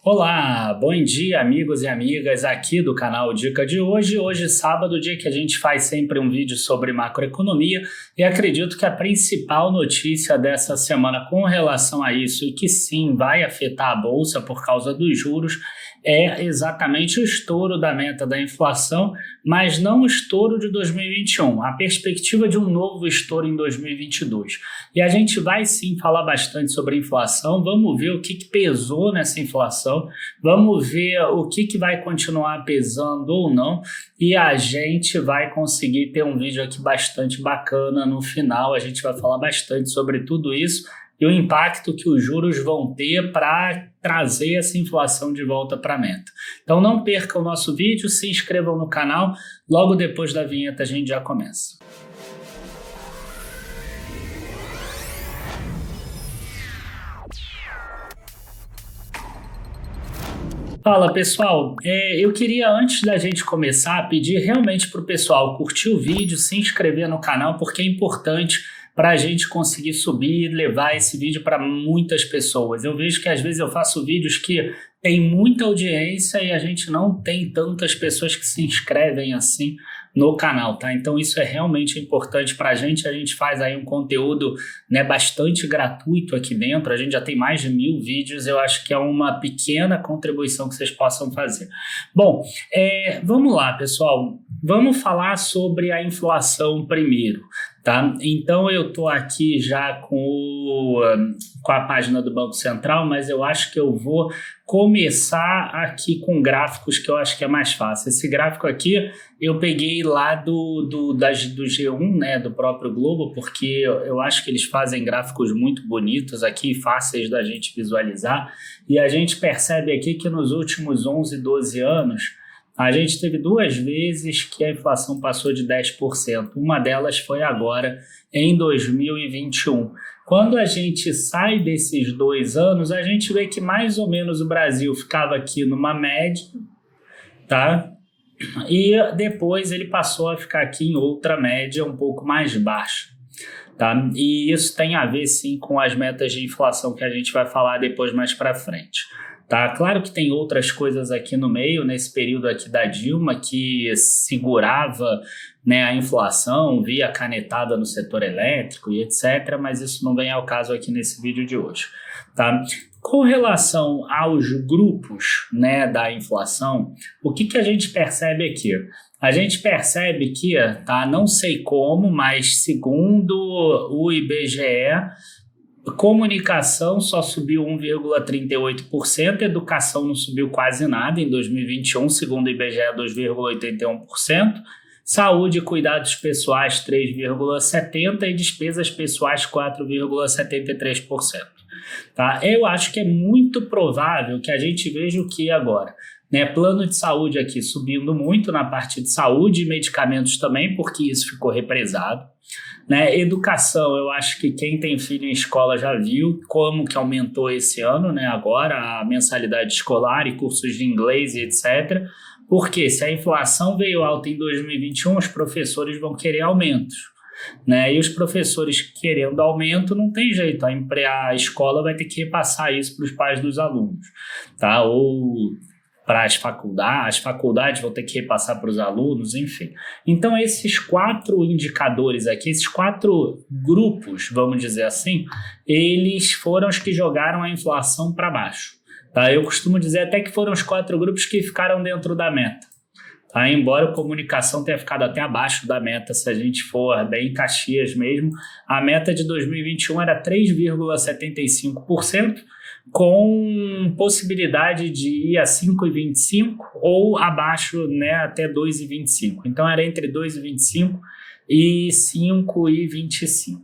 Olá, bom dia amigos e amigas aqui do canal Dica de Hoje. Hoje sábado, dia que a gente faz sempre um vídeo sobre macroeconomia e acredito que a principal notícia dessa semana com relação a isso e que sim vai afetar a bolsa por causa dos juros é exatamente o estouro da meta da inflação, mas não o estouro de 2021, a perspectiva de um novo estouro em 2022. E a gente vai sim falar bastante sobre inflação, vamos ver o que pesou nessa inflação, vamos ver o que vai continuar pesando ou não, e a gente vai conseguir ter um vídeo aqui bastante bacana no final. A gente vai falar bastante sobre tudo isso e o impacto que os juros vão ter para trazer essa inflação de volta para a meta. Então não perca o nosso vídeo, se inscrevam no canal, logo depois da vinheta a gente já começa. Fala pessoal, eu queria antes da gente começar pedir realmente para o pessoal curtir o vídeo, se inscrever no canal, porque é importante para a gente conseguir subir e levar esse vídeo para muitas pessoas. Eu vejo que às vezes eu faço vídeos que tem muita audiência e a gente não tem tantas pessoas que se inscrevem assim no canal, tá? Então isso é realmente importante para a gente faz aí um conteúdo, né, bastante gratuito aqui dentro, a gente já tem mais de 1000 vídeos, eu acho que é uma pequena contribuição que vocês possam fazer. Bom, vamos lá pessoal, vamos falar sobre a inflação primeiro, tá? Então eu estou aqui já com a página do Banco Central, mas eu acho que eu vou começar aqui com gráficos que eu acho que é mais fácil. Esse gráfico aqui eu peguei lá do G1, né, do próprio Globo, porque eu acho que eles fazem gráficos muito bonitos aqui, fáceis da gente visualizar, e a gente percebe aqui que nos últimos 11, 12 anos, a gente teve duas vezes que a inflação passou de 10%. Uma delas foi agora, em 2021. Quando a gente sai desses 2 anos, a gente vê que mais ou menos o Brasil ficava aqui numa média, tá? E depois ele passou a ficar aqui em outra média um pouco mais baixa, tá? E isso tem a ver sim com as metas de inflação que a gente vai falar depois mais para frente. Tá? Claro que tem outras coisas aqui no meio, nesse período aqui da Dilma, que segurava, né, a inflação via canetada no setor elétrico e etc., mas isso não vem ao caso aqui nesse vídeo de hoje. Tá? Com relação aos grupos, né, da inflação, o que a gente percebe aqui? A gente percebe que, tá, não sei como, mas segundo o IBGE, comunicação só subiu 1,38%, educação não subiu quase nada em 2021, segundo o IBGE 2,81%, saúde e cuidados pessoais 3,70% e despesas pessoais 4,73%. Tá? Eu acho que é muito provável que a gente veja o que agora? Né, plano de saúde aqui subindo muito na parte de saúde e medicamentos também, porque isso ficou represado. Né, educação, eu acho que quem tem filho em escola já viu como que aumentou esse ano, né, agora a mensalidade escolar e cursos de inglês e etc. Porque se a inflação veio alta em 2021, os professores vão querer aumentos. Né, e os professores querendo aumento não tem jeito, a escola vai ter que repassar isso para os pais dos alunos, tá? Ou para as faculdades vão ter que repassar para os alunos, enfim. Então esses 4 indicadores aqui, esses 4 grupos, vamos dizer assim, eles foram os que jogaram a inflação para baixo. Tá? Eu costumo dizer até que foram os 4 grupos que ficaram dentro da meta. Tá? Embora a comunicação tenha ficado até abaixo da meta, se a gente for bem Caxias mesmo, a meta de 2021 era 3,75%, com possibilidade de ir a 5,25 ou abaixo, né, até 2,25. Então era entre 2,25 e 5,25.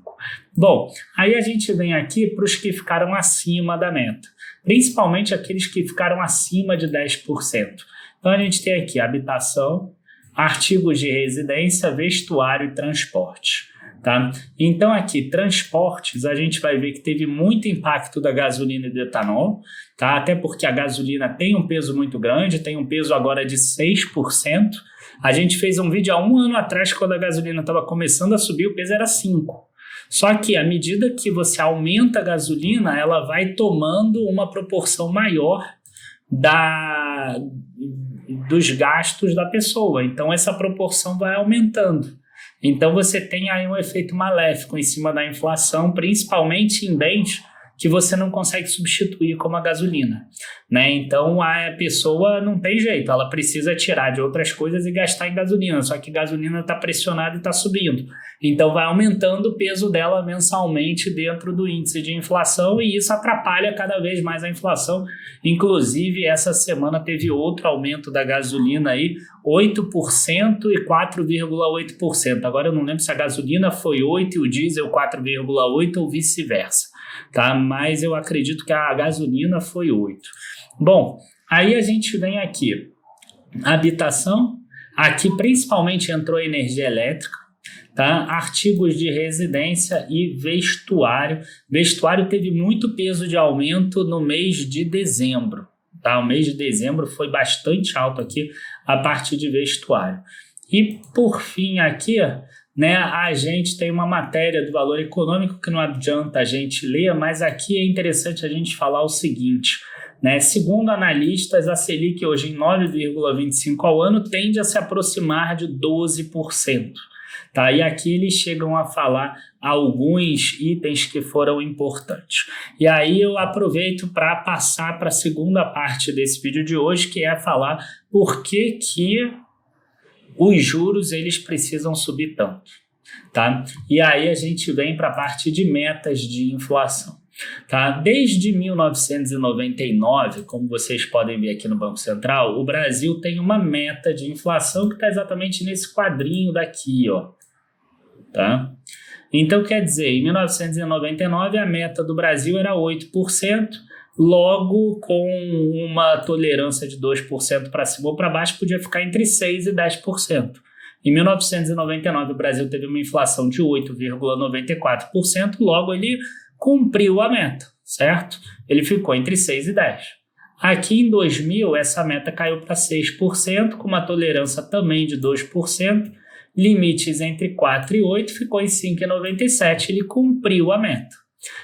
Bom, aí a gente vem aqui para os que ficaram acima da meta, principalmente aqueles que ficaram acima de 10%. Então a gente tem aqui habitação, artigos de residência, vestuário e transporte. Tá? Então aqui, transportes, a gente vai ver que teve muito impacto da gasolina e do etanol, tá? Até porque a gasolina tem um peso muito grande, tem um peso agora de 6%. A gente fez um vídeo há 1 ano atrás, quando a gasolina estava começando a subir, o peso era 5%. Só que à medida que você aumenta a gasolina, ela vai tomando uma proporção maior dos gastos da pessoa. Então, essa proporção vai aumentando. Então, você tem aí um efeito maléfico em cima da inflação, principalmente em bens que você não consegue substituir, como a gasolina, né? Então, a pessoa não tem jeito, ela precisa tirar de outras coisas e gastar em gasolina, só que gasolina está pressionada e está subindo. Então, vai aumentando o peso dela mensalmente dentro do índice de inflação e isso atrapalha cada vez mais a inflação. Inclusive, essa semana teve outro aumento da gasolina aí, 8% e 4,8%. Agora, eu não lembro se a gasolina foi 8% e o diesel 4,8% ou vice-versa. Tá? Mas eu acredito que a gasolina foi 8%. Bom, aí a gente vem aqui, habitação, aqui principalmente entrou energia elétrica, tá? Artigos de residência e vestuário. Vestuário teve muito peso de aumento no mês de dezembro, tá? O mês de dezembro foi bastante alto aqui a parte de vestuário. E por fim aqui, né, a gente tem uma matéria do Valor Econômico que não adianta a gente ler, mas aqui é interessante a gente falar o seguinte, né, segundo analistas, a Selic hoje em 9,25% ao ano tende a se aproximar de 12%. Tá? E aqui eles chegam a falar alguns itens que foram importantes. E aí eu aproveito para passar para a segunda parte desse vídeo de hoje, que é falar por que os juros eles precisam subir tanto, tá? E aí a gente vem para a parte de metas de inflação, tá? Desde 1999, como vocês podem ver aqui no Banco Central, o Brasil tem uma meta de inflação que está exatamente nesse quadrinho daqui, ó, tá? Então, quer dizer, em 1999 a meta do Brasil era 8%, logo, com uma tolerância de 2% para cima ou para baixo, podia ficar entre 6% e 10%. Em 1999, o Brasil teve uma inflação de 8,94%, logo ele cumpriu a meta, certo? Ele ficou entre 6% e 10%. Aqui em 2000, essa meta caiu para 6%, com uma tolerância também de 2%, limites entre 4% e 8%, ficou em 5,97%, ele cumpriu a meta.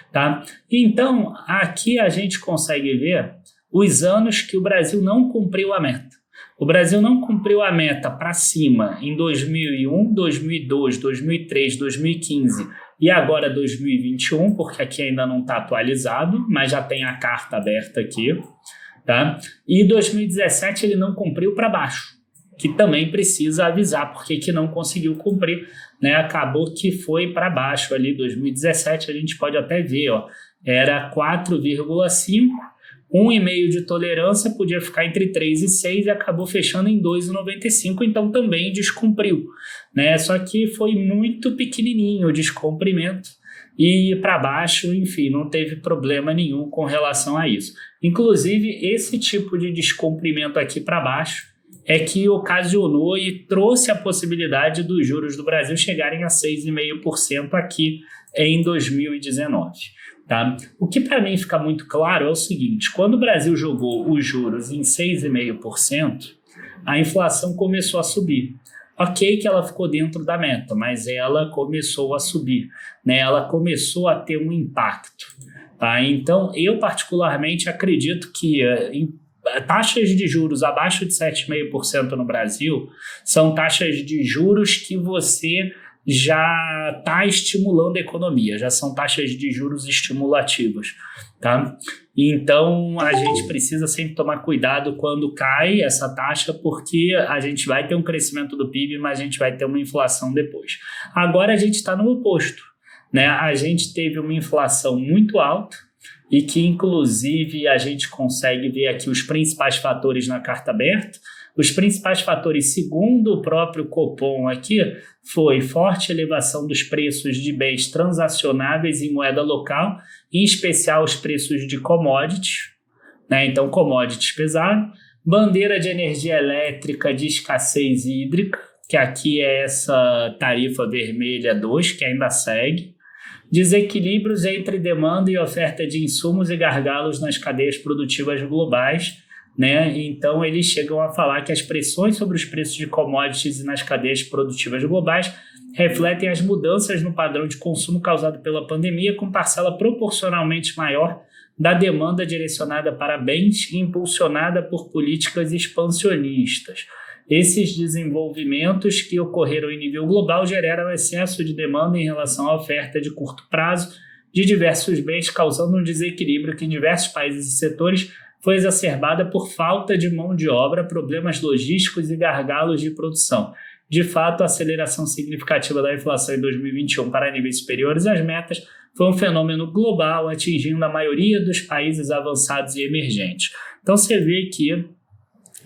Tá? Então, aqui a gente consegue ver os anos que o Brasil não cumpriu a meta. O Brasil não cumpriu a meta para cima em 2001, 2002, 2003, 2015 e agora 2021, porque aqui ainda não está atualizado, mas já tem a carta aberta aqui. Tá? E 2017 ele não cumpriu para baixo, que também precisa avisar porque que não conseguiu cumprir, né? Acabou que foi para baixo ali, 2017 a gente pode até ver, ó, era 4,5%, 1,5% de tolerância, podia ficar entre 3 e 6 e acabou fechando em 2,95%, então também descumpriu, né? Só que foi muito pequenininho o descumprimento e para baixo, enfim, não teve problema nenhum com relação a isso. Inclusive, esse tipo de descumprimento aqui para baixo é que ocasionou e trouxe a possibilidade dos juros do Brasil chegarem a 6,5% aqui em 2019. Tá? O que para mim fica muito claro é o seguinte, quando o Brasil jogou os juros em 6,5%, a inflação começou a subir. Ok que ela ficou dentro da meta, mas ela começou a subir, né? Ela começou a ter um impacto. Tá? Então, eu particularmente acredito que taxas de juros abaixo de 7,5% no Brasil são taxas de juros que você já está estimulando a economia, já são taxas de juros estimulativas, tá? Então, a gente precisa sempre tomar cuidado quando cai essa taxa, porque a gente vai ter um crescimento do PIB, mas a gente vai ter uma inflação depois. Agora a gente está no oposto, né? A gente teve uma inflação muito alta, e que, inclusive, a gente consegue ver aqui os principais fatores na carta aberta. Os principais fatores, segundo o próprio Copom aqui, foi forte elevação dos preços de bens transacionáveis em moeda local, em especial os preços de commodities, né? Então, commodities pesaram, bandeira de energia elétrica de escassez hídrica, que aqui é essa tarifa vermelha 2, que ainda segue, desequilíbrios entre demanda e oferta de insumos e gargalos nas cadeias produtivas globais, né? Então, eles chegam a falar que as pressões sobre os preços de commodities e nas cadeias produtivas globais refletem as mudanças no padrão de consumo causado pela pandemia, com parcela proporcionalmente maior da demanda direcionada para bens e impulsionada por políticas expansionistas. Esses desenvolvimentos que ocorreram em nível global geraram excesso de demanda em relação à oferta de curto prazo de diversos bens, causando um desequilíbrio que em diversos países e setores foi exacerbada por falta de mão de obra, problemas logísticos e gargalos de produção. De fato, a aceleração significativa da inflação em 2021 para níveis superiores às metas foi um fenômeno global, atingindo a maioria dos países avançados e emergentes. Então você vê que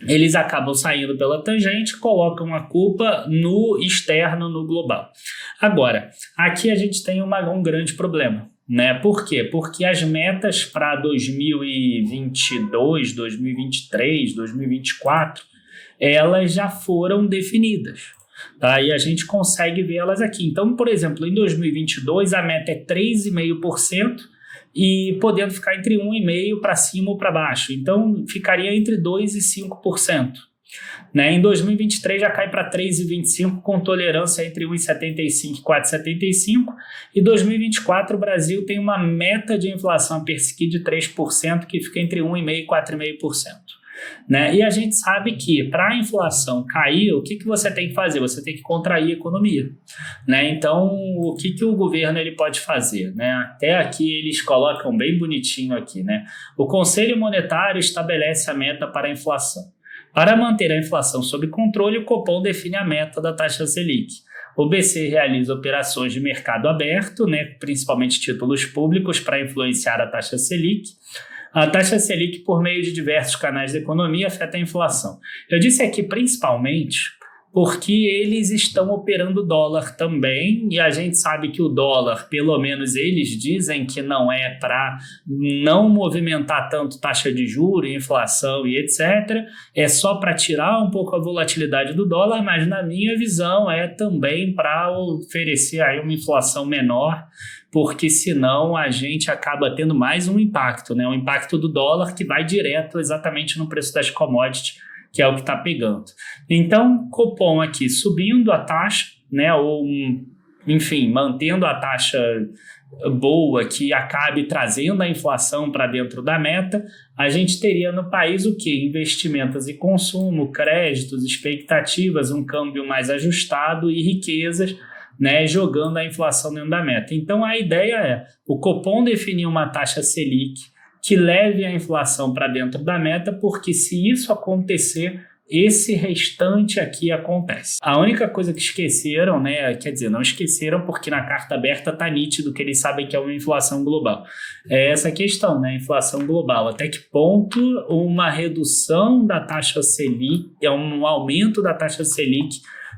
eles acabam saindo pela tangente, colocam a culpa no externo, no global. Agora, aqui a gente tem um grande problema, né? Por quê? Porque as metas para 2022, 2023, 2024, elas já foram definidas, tá? E a gente consegue vê-las aqui. Então, por exemplo, em 2022 a meta é 3,5%, e podendo ficar entre 1,5% para cima ou para baixo. Então, ficaria entre 2% e 5%. Né? Em 2023 já cai para 3,25%, com tolerância entre 1,75% e 4,75%. E 2024 o Brasil tem uma meta de inflação a perseguir de 3%, que fica entre 1,5% e 4,5%. Né? E a gente sabe que para a inflação cair, o que você tem que fazer? Você tem que contrair a economia. Né? Então, o que o governo ele pode fazer? Né? Até aqui eles colocam bem bonitinho aqui. Né? O Conselho Monetário estabelece a meta para a inflação. Para manter a inflação sob controle, o Copom define a meta da taxa Selic. O BC realiza operações de mercado aberto, né? Principalmente títulos públicos, para influenciar a taxa Selic. A taxa Selic, por meio de diversos canais da economia, afeta a inflação. Eu disse aqui principalmente porque eles estão operando dólar também, e a gente sabe que o dólar, pelo menos eles dizem que não é para não movimentar tanto taxa de juros, inflação e etc. É só para tirar um pouco a volatilidade do dólar, mas na minha visão é também para oferecer aí uma inflação menor, porque senão a gente acaba tendo mais um impacto, né? Um impacto do dólar que vai direto exatamente no preço das commodities, que é o que está pegando. Então, Copom aqui subindo a taxa, né? Ou, enfim, mantendo a taxa boa que acabe trazendo a inflação para dentro da meta, a gente teria no país o quê? Investimentos e consumo, créditos, expectativas, um câmbio mais ajustado e riquezas, né, jogando a inflação dentro da meta. Então, a ideia é o Copom definir uma taxa Selic que leve a inflação para dentro da meta, porque se isso acontecer, esse restante aqui acontece. A única coisa que esqueceram, né, quer dizer, não esqueceram porque na carta aberta está nítido que eles sabem que é uma inflação global. É essa questão, né, inflação global. Até que ponto uma redução da taxa Selic, um aumento da taxa Selic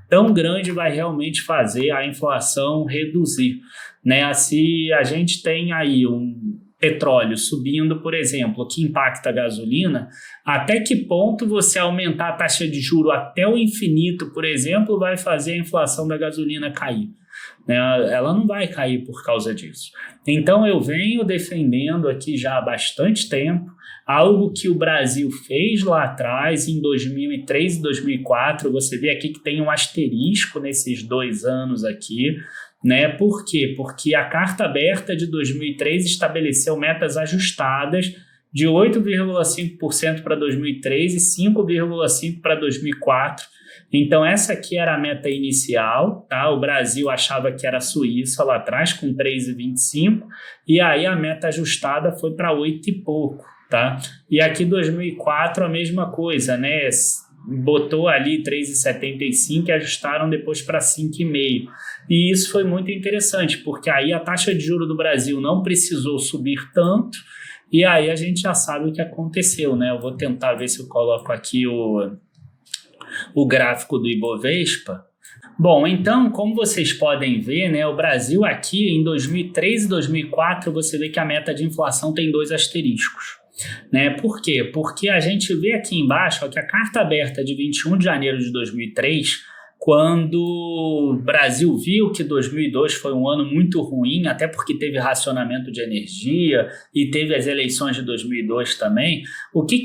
tão grande vai realmente fazer a inflação reduzir, né? Se a gente tem aí um petróleo subindo, por exemplo, que impacta a gasolina, até que ponto você aumentar a taxa de juro até o infinito, por exemplo, vai fazer a inflação da gasolina cair? Né? Ela não vai cair por causa disso. Então eu venho defendendo aqui já há bastante tempo algo que o Brasil fez lá atrás, em 2003 e 2004, você vê aqui que tem um asterisco nesses 2 anos aqui, né? Por quê? Porque a Carta Aberta de 2003 estabeleceu metas ajustadas de 8,5% para 2003 e 5,5% para 2004. Então, essa aqui era a meta inicial, tá? O Brasil achava que era a Suíça lá atrás, com 3,25%, e aí a meta ajustada foi para 8 e pouco, tá? E aqui 2004 a mesma coisa, né? Botou ali 3,75 e ajustaram depois para 5,5. E isso foi muito interessante, porque aí a taxa de juros do Brasil não precisou subir tanto, e aí a gente já sabe o que aconteceu, né? Eu vou tentar ver se eu coloco aqui o gráfico do Ibovespa. Bom, então, como vocês podem ver, né, o Brasil aqui em 2003 e 2004, você vê que a meta de inflação tem 2 asteriscos. Né? Por quê? Porque a gente vê aqui embaixo ó, que a Carta Aberta de 21 de janeiro de 2003, quando o Brasil viu que 2002 foi um ano muito ruim, até porque teve racionamento de energia e teve as eleições de 2002 também, o que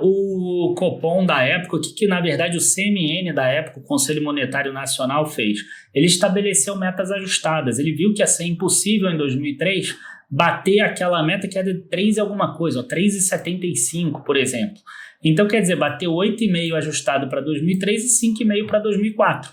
o Copom da época, o que na verdade o CMN da época, o Conselho Monetário Nacional fez? Ele estabeleceu metas ajustadas, ele viu que ia ser impossível em 2003 bater aquela meta que é de 3 e alguma coisa, 3,75, por exemplo. Então, quer dizer, bateu 8,5 ajustado para 2003 e 5,5 para 2004.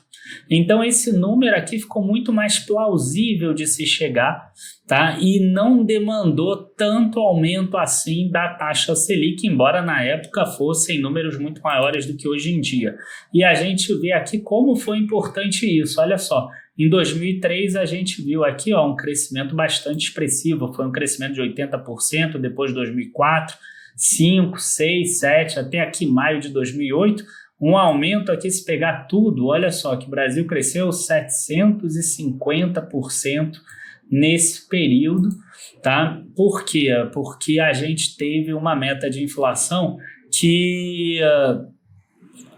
Então, esse número aqui ficou muito mais plausível de se chegar, tá? E não demandou tanto aumento assim da taxa Selic, embora na época fossem números muito maiores do que hoje em dia. E a gente vê aqui como foi importante isso. Olha só, em 2003 a gente viu aqui um crescimento bastante expressivo, foi um crescimento de 80%, depois de 2004, 5, 6, 7, até aqui maio de 2008, um aumento aqui, se pegar tudo, olha só que o Brasil cresceu 750% nesse período, tá? Por quê? Porque a gente teve uma meta de inflação que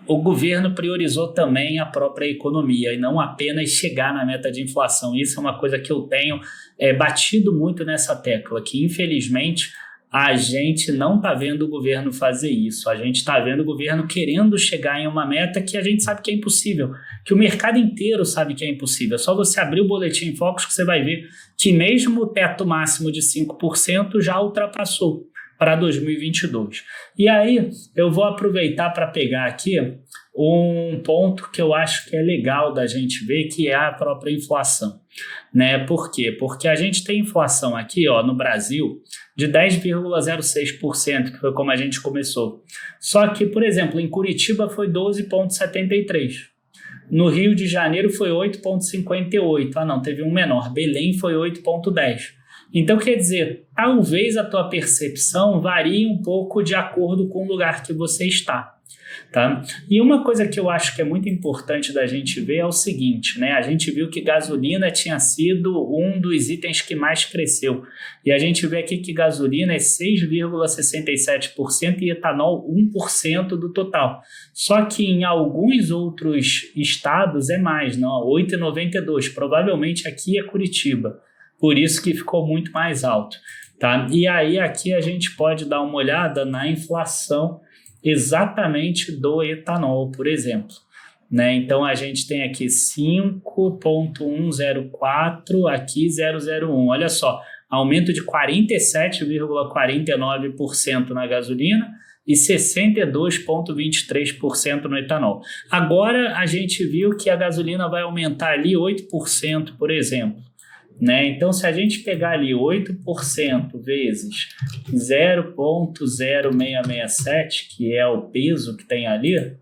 o governo priorizou também a própria economia e não apenas chegar na meta de inflação. Isso é uma coisa que eu tenho batido muito nessa tecla, que infelizmente a gente não está vendo o governo fazer isso. A gente está vendo o governo querendo chegar em uma meta que a gente sabe que é impossível, que o mercado inteiro sabe que é impossível. É só você abrir o Boletim Focus que você vai ver que mesmo o teto máximo de 5% já ultrapassou para 2022. E aí eu vou aproveitar para pegar aqui um ponto que eu acho que é legal da gente ver, que é a própria inflação, né? Por quê? Porque a gente tem inflação aqui, no Brasil, de 10,06%, que foi como a gente começou. Só que, por exemplo, em Curitiba foi 12,73%. No Rio de Janeiro foi 8,58%. Não, teve um menor. Belém foi 8,10%. Então, quer dizer, talvez a tua percepção varie um pouco de acordo com o lugar que você está, tá? E uma coisa que eu acho que é muito importante da gente ver é o seguinte, né? A gente viu que gasolina tinha sido um dos itens que mais cresceu. E a gente vê aqui que gasolina é 6,67% e etanol 1% do total. Só que em alguns outros estados é mais, não? 8,92%. Provavelmente aqui é Curitiba. Por isso que ficou muito mais alto, tá? E aí aqui a gente pode dar uma olhada na inflação exatamente do etanol, por exemplo, né? Então a gente tem aqui 5,104, aqui 0,01. Olha só, aumento de 47,49% na gasolina e 62,23% no etanol. Agora a gente viu que a gasolina vai aumentar ali 8%, por exemplo. Né? Então, se a gente pegar ali 8% vezes 0,0667, que é o peso que tem ali,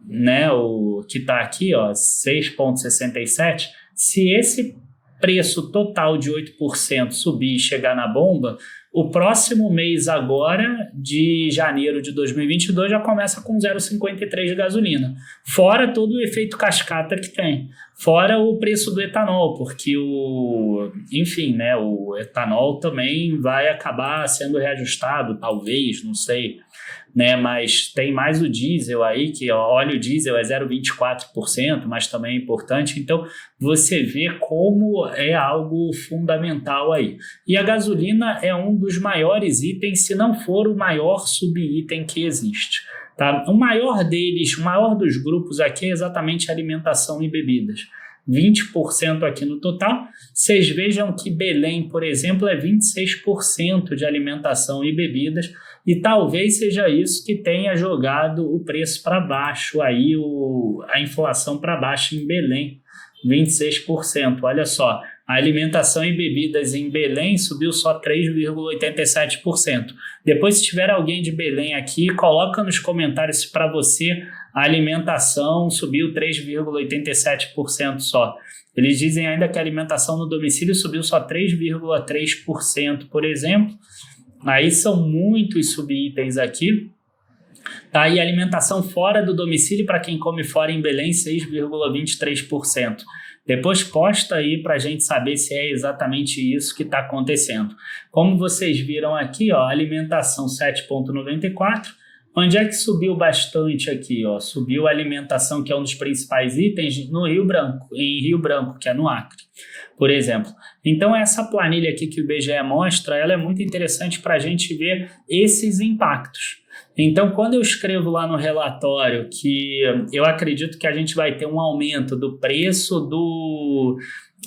né? O que está aqui, 6,67, se esse preço total de 8% subir e chegar na bomba, o próximo mês agora, de janeiro de 2022, já começa com 0,53 de gasolina. Fora todo o efeito cascata que tem. Fora o preço do etanol, porque o etanol também vai acabar sendo reajustado, talvez, não sei. Né, mas tem mais o diesel aí, que óleo diesel é 0,24%, mas também é importante. Então, você vê como é algo fundamental aí. E a gasolina é um dos maiores itens, se não for o maior subitem que existe. Tá? O maior deles, o maior dos grupos aqui é exatamente alimentação e bebidas. 20% aqui no total. Vocês vejam que Belém, por exemplo, é 26% de alimentação e bebidas, e talvez seja isso que tenha jogado o preço para baixo, aí a inflação para baixo em Belém, 26%. Olha só, a alimentação e bebidas em Belém subiu só 3,87%. Depois, se tiver alguém de Belém aqui, coloca nos comentários se para você a alimentação subiu 3,87% só. Eles dizem ainda que a alimentação no domicílio subiu só 3,3%, por exemplo. Aí são muitos subitens aqui. Tá? E alimentação fora do domicílio, para quem come fora em Belém, 6,23%. Depois posta aí para a gente saber se é exatamente isso que está acontecendo. Como vocês viram aqui, alimentação 7,94%. Onde é que subiu bastante aqui? Subiu a alimentação, que é um dos principais itens, no Rio Branco, em Rio Branco, que é no Acre, por exemplo. Então, essa planilha aqui que o IBGE mostra, ela é muito interessante para a gente ver esses impactos. Então, quando eu escrevo lá no relatório que eu acredito que a gente vai ter um aumento do preço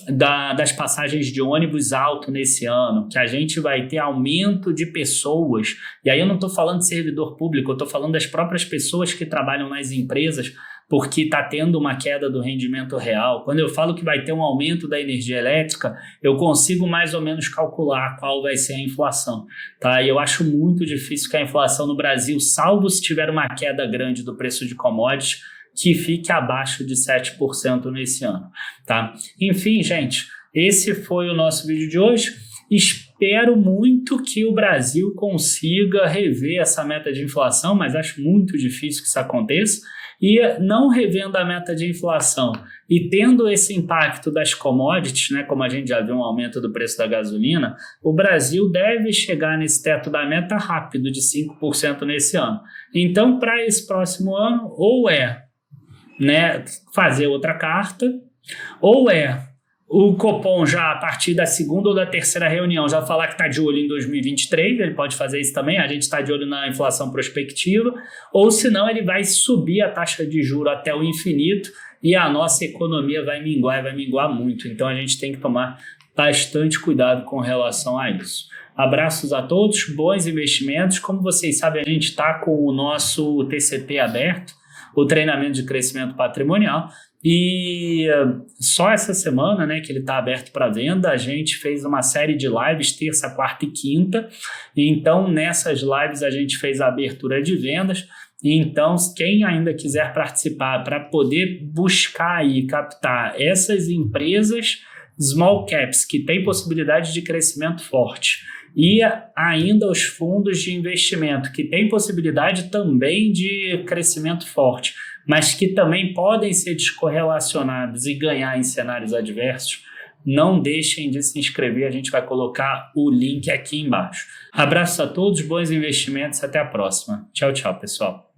das passagens de ônibus alto nesse ano, que a gente vai ter aumento de pessoas, e aí eu não estou falando de servidor público, eu estou falando das próprias pessoas que trabalham nas empresas, porque está tendo uma queda do rendimento real. Quando eu falo que vai ter um aumento da energia elétrica, eu consigo mais ou menos calcular qual vai ser a inflação. Tá? E eu acho muito difícil que a inflação no Brasil, salvo se tiver uma queda grande do preço de commodities, que fique abaixo de 7% nesse ano. Tá? Enfim, gente, esse foi o nosso vídeo de hoje. Espero muito que o Brasil consiga rever essa meta de inflação, mas acho muito difícil que isso aconteça. E não revendo a meta de inflação e tendo esse impacto das commodities, né, como a gente já viu um aumento do preço da gasolina, o Brasil deve chegar nesse teto da meta rápido de 5% nesse ano. Então, para esse próximo ano, ou né, fazer outra carta, ou o Copom já a partir da segunda ou da terceira reunião já falar que está de olho em 2023, ele pode fazer isso também, a gente está de olho na inflação prospectiva, ou senão ele vai subir a taxa de juros até o infinito e a nossa economia vai minguar muito. Então a gente tem que tomar bastante cuidado com relação a isso. Abraços a todos, bons investimentos. Como vocês sabem, a gente está com o nosso TCP aberto, o treinamento de crescimento patrimonial, e só essa semana, né, que ele está aberto para venda, a gente fez uma série de lives, terça, quarta e quinta. Então, nessas lives a gente fez a abertura de vendas. Então, quem ainda quiser participar para poder buscar e captar essas empresas small caps que têm possibilidade de crescimento forte e ainda os fundos de investimento que têm possibilidade também de crescimento forte, mas que também podem ser descorrelacionados e ganhar em cenários adversos, não deixem de se inscrever, a gente vai colocar o link aqui embaixo. Abraço a todos, bons investimentos, até a próxima. Tchau, tchau, pessoal.